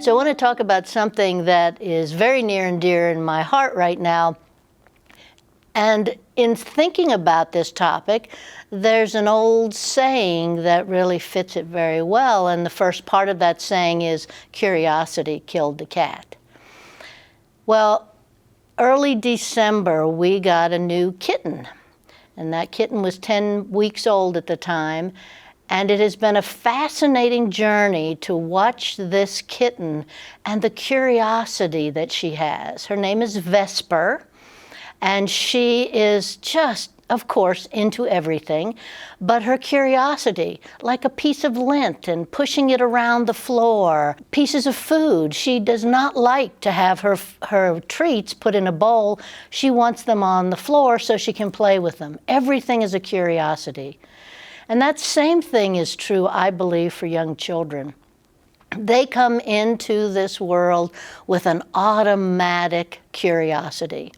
So I want to talk about something that is very near and dear in my heart right now. And in thinking about this topic, there's an old saying that really fits it very well. And the first part of that saying is, curiosity killed the cat. Well, early December, we got a new kitten. And that kitten was 10 weeks old at the time. And it has been a fascinating journey to watch this kitten and the curiosity that she has. Her name is Vesper, and she is just, of course, into everything, but her curiosity, like a piece of lint and pushing it around the floor, pieces of food. She does not like to have her treats put in a bowl. She wants them on the floor so she can play with them. Everything is a curiosity. And that same thing is true, I believe, for young children. They come into this world with an automatic curiosity.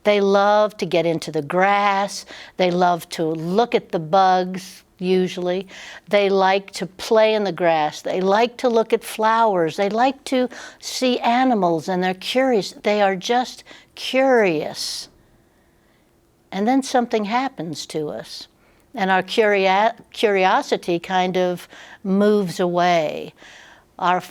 They love to get into the grass. They love to look at the bugs, usually. They like to play in the grass. They like to look at flowers. They like to see animals, and they're curious. They are just curious. And then something happens to us. And our curiosity kind of moves away. Our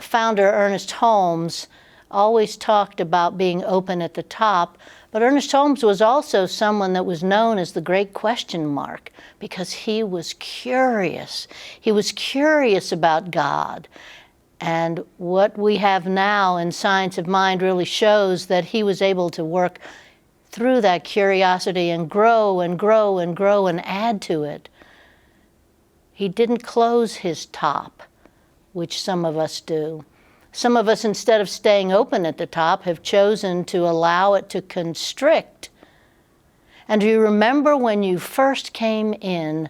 founder, Ernest Holmes, always talked about being open at the top, but Ernest Holmes was also someone that was known as the great question mark because he was curious. He was curious about God. And what we have now in Science of Mind really shows that he was able to work through that curiosity and grow and grow and grow and add to it. He didn't close his top, which some of us do. Some of us, instead of staying open at the top, have chosen to allow it to constrict. And do you remember when you first came in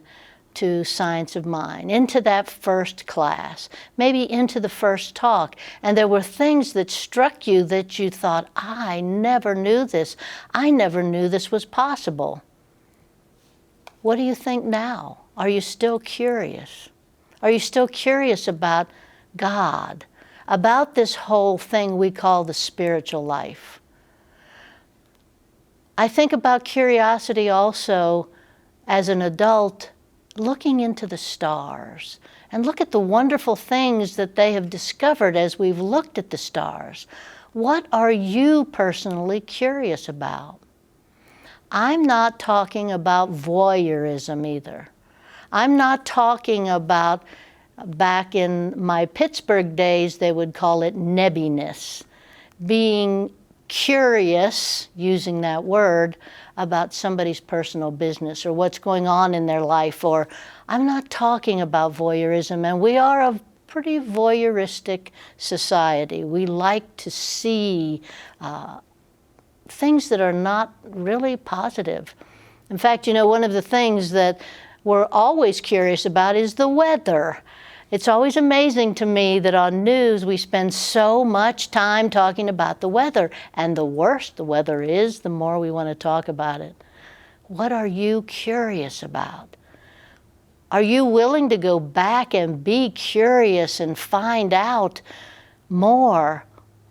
to Science of Mind, into that first class, maybe into the first talk, and there were things that struck you that you thought, I never knew this. I never knew this was possible. What do you think now? Are you still curious? Are you still curious about God, about this whole thing we call the spiritual life? I think about curiosity also as an adult, looking into the stars, and look at the wonderful things that they have discovered as we've looked at the stars. What are you personally curious about? I'm not talking about voyeurism either. I'm not talking about, back in my Pittsburgh days, they would call it nebbiness, being curious, using that word, about somebody's personal business or what's going on in their life. Or I'm not talking about voyeurism, and we are a pretty voyeuristic society. We like to see things that are not really positive. In fact, you know, one of the things that we're always curious about is the weather. It's always amazing to me that on news we spend so much time talking about the weather. And the worse the weather is, the more we want to talk about it. What are you curious about? Are you willing to go back and be curious and find out more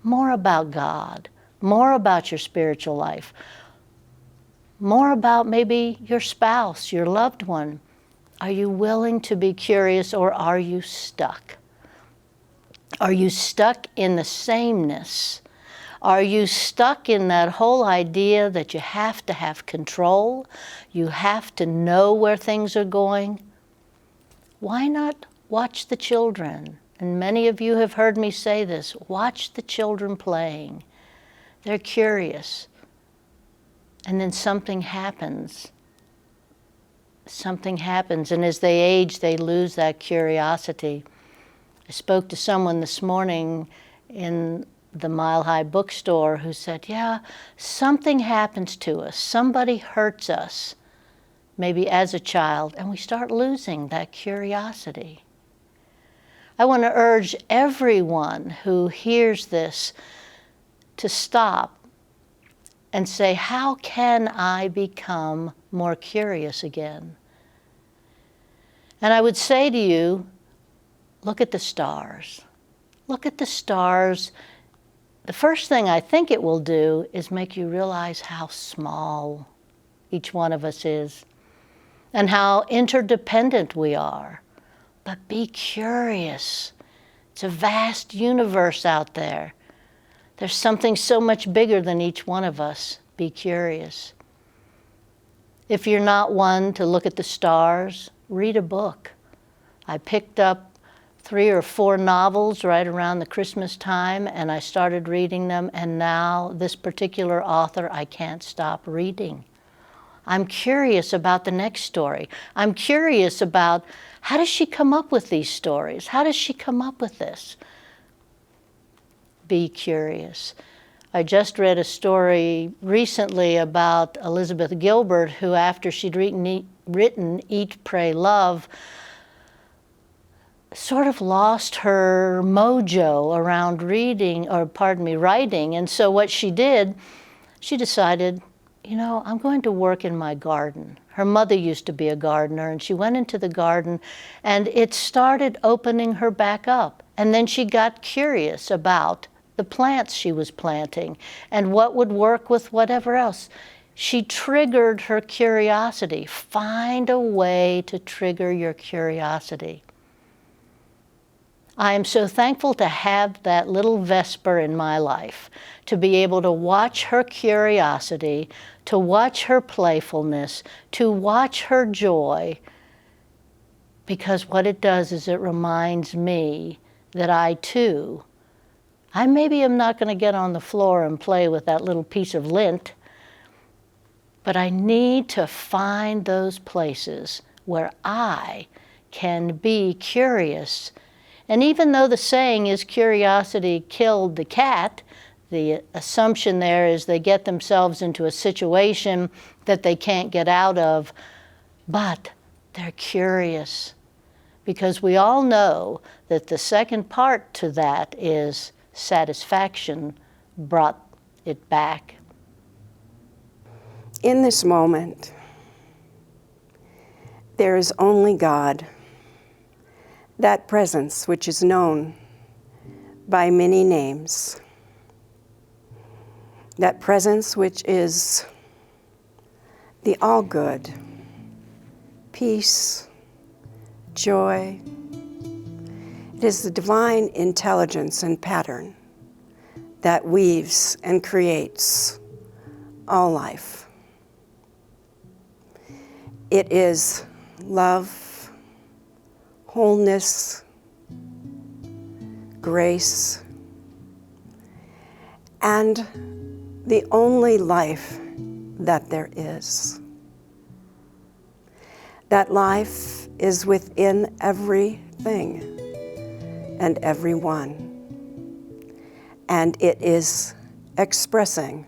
about God, more about your spiritual life, more about maybe your spouse, your loved one? Are you willing to be curious, or are you stuck? Are you stuck in the sameness? Are you stuck in that whole idea that you have to have control? You have to know where things are going? Why not watch the children? And many of you have heard me say this. Watch the children playing. They're curious. And then something happens. Something happens, and as they age, they lose that curiosity. I spoke to someone this morning in the Mile High bookstore who said, yeah, something happens to us. Somebody hurts us, maybe as a child, and we start losing that curiosity. I want to urge everyone who hears this to stop and say, how can I become more curious again? And I would say to you, look at the stars. look at the stars. The first thing I think it will do is make you realize how small each one of us is and how interdependent we are. But be curious. It's a vast universe out there. There's something so much bigger than each one of us. Be curious. If you're not one to look at the stars, read a book. I picked up 3 or 4 novels right around the Christmas time, and I started reading them, and now this particular author I can't stop reading. I'm curious about the next story. I'm curious about, how does she come up with these stories? How does she come up with this? Be curious. I just read a story recently about Elizabeth Gilbert, who after she'd written Eat, Pray, Love, sort of lost her mojo around writing. And so what she did, she decided, I'm going to work in my garden. Her mother used to be a gardener, and she went into the garden, and it started opening her back up. And then she got curious about the plants she was planting and what would work with whatever else. She triggered her curiosity. Find a way to trigger your curiosity. I am so thankful to have that little Vesper in my life, to be able to watch her curiosity, to watch her playfulness, to watch her joy, because what it does is it reminds me that I too, I maybe am not going to get on the floor and play with that little piece of lint, but I need to find those places where I can be curious. And even though the saying is curiosity killed the cat, the assumption there is they get themselves into a situation that they can't get out of, but they're curious. Because we all know that the second part to that is satisfaction brought it back. In this moment, there is only God, that presence which is known by many names, that presence which is the all-good, peace, joy. It is the divine intelligence and pattern that weaves and creates all life. It is love, wholeness, grace, and the only life that there is. That life is within everything and everyone, and it is expressing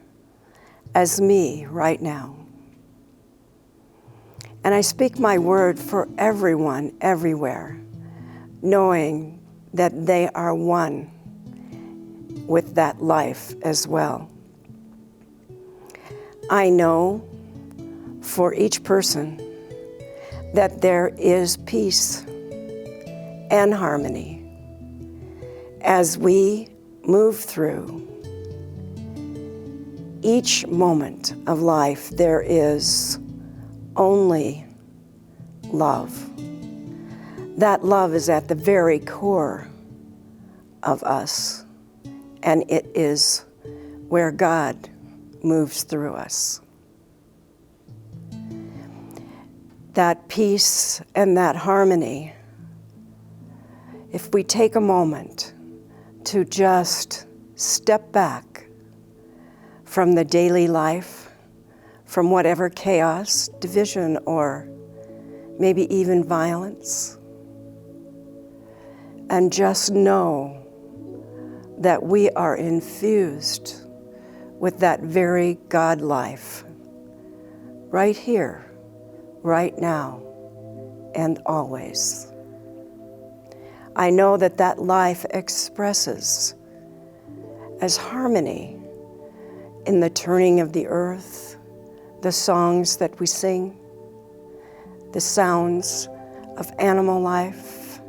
as me right now. And I speak my word for everyone, everywhere, knowing that they are one with that life as well. I know for each person that there is peace and harmony as we move through each moment of life. There is only love. That love is at the very core of us, and it is where God moves through us. That peace and that harmony, if we take a moment to just step back from the daily life, from whatever chaos, division, or maybe even violence, and just know that we are infused with that very God life, right here, right now, and always. I know that that life expresses as harmony in the turning of the earth, the songs that we sing, the sounds of animal life,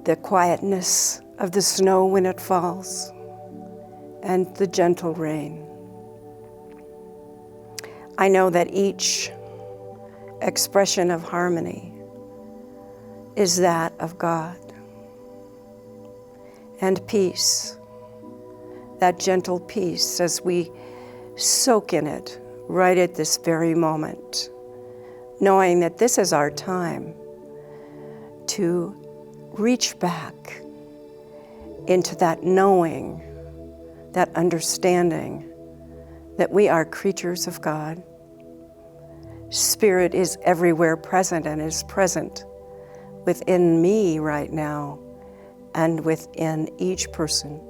the quietness of the snow when it falls, and the gentle rain. I know that each expression of harmony is that of God. And peace, that gentle peace as we soak in it right at this very moment, knowing that this is our time to reach back into that knowing, that understanding that we are creatures of God. Spirit is everywhere present and is present within me right now and within each person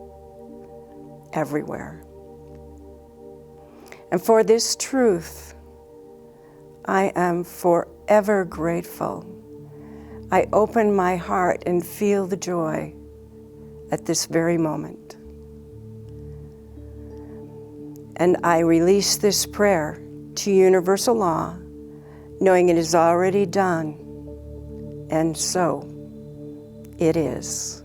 everywhere. And for this truth, I am forever grateful. I open my heart and feel the joy at this very moment. And I release this prayer to universal law, knowing it is already done, and so it is.